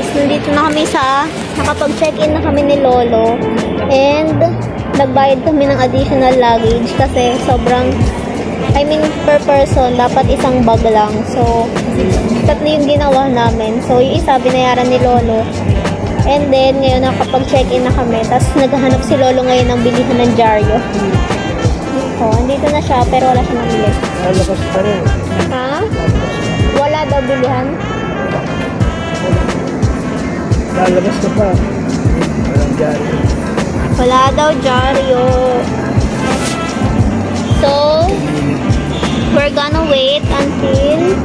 guys, nandito na kami sa, nakapag-check-in na kami ni Lolo. And, nagbayad kami ng additional luggage kasi sobrang, per person, dapat isang bag lang. So, tatlo yung ginawa namin. So, yung isa, binayaran ni Lolo. And then, ngayon nakapag-check-in na kami. Tapos, naghahanap si Lolo ngayon ng bilihan ng dyaryo. So, andito na siya, pero wala siya namili. Lalabas pa rin. Ha? Wala daw bilihan? Lalabas ka pa. Walang dyaryo. Wala daw dyaryo. So, we're gonna wait until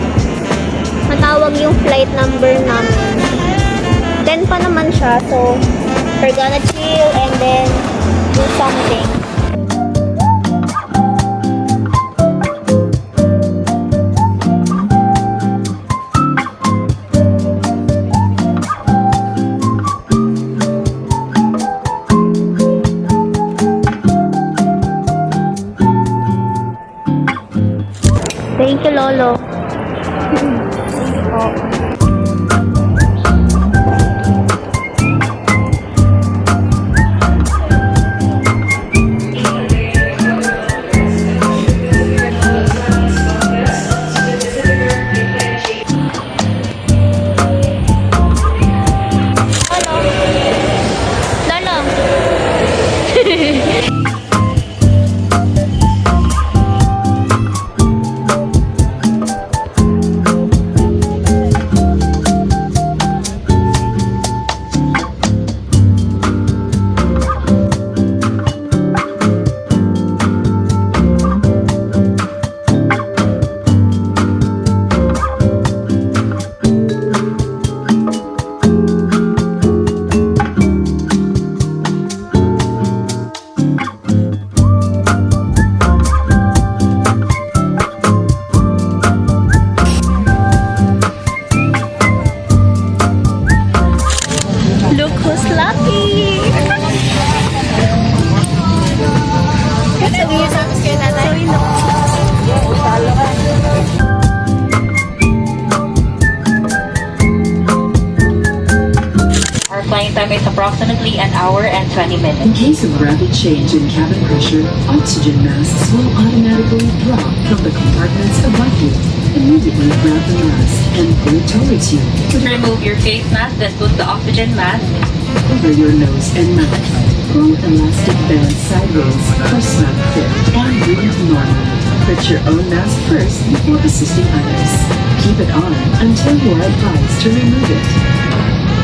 matawag yung flight number namin. 10 pa naman siya. So, we're gonna chill and then do something. Thank you, Lolo. Oh. Look who's lucky! Our flying time is approximately an hour and 20 minutes. In case of rapid change in cabin pressure, oxygen masks will automatically drop from the compartments above you. Immediately grab the mask and pull it towards you. Remove your face mask, then put the oxygen mask. Cover your nose and mouth. Pull elastic band sideways for snug fit and breathe normally. Put your own mask first before assisting others. Keep it on until you are advised to remove it.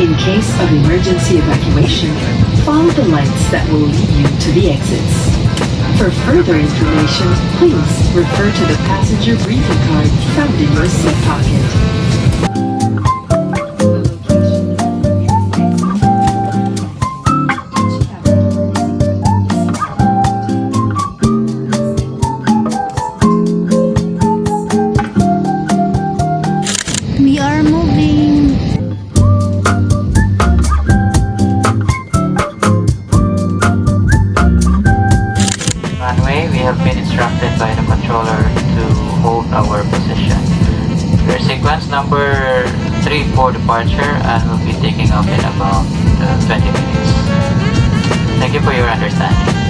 In case of emergency evacuation, follow the lights that will lead you to the exits. For further information, please refer to the passenger briefing card found in your seat pocket. We are moving. Runway, we have been instructed by the controller to hold our position. We're sequence number 3 for departure and will be taking off in about 20 minutes. Thank you for your understanding.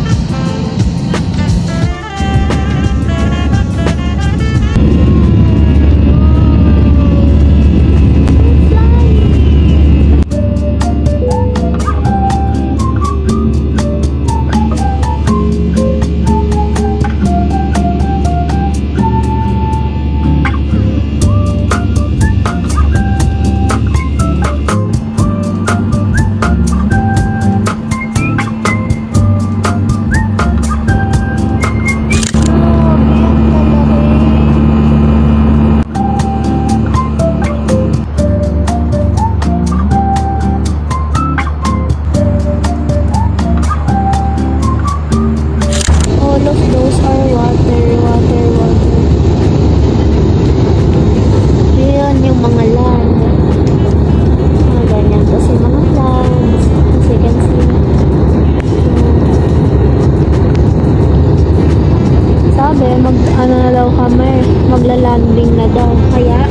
magla-landing na daw. Kaya,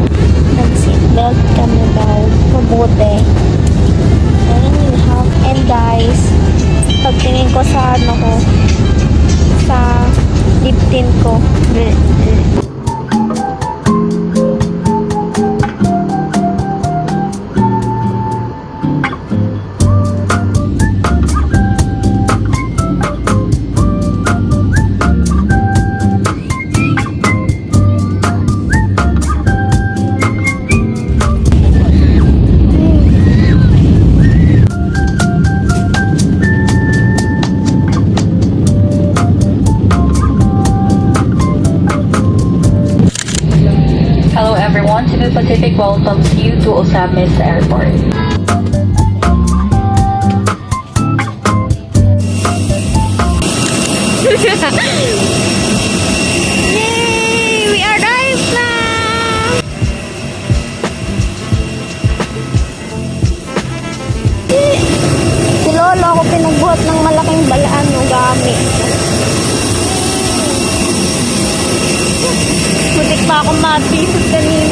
nag-seatbelt kami daw. Mabuti. guys. Pagtingin ko sa ano ko, sa lip tint ko. Hello everyone, Cebu Pacific welcomes you to Ozamiz Airport. Yay! We arrived na! Si Lolo ako pinagbuhat ng malaking balaan ng gamit. Mutik pa ako matisod kanina.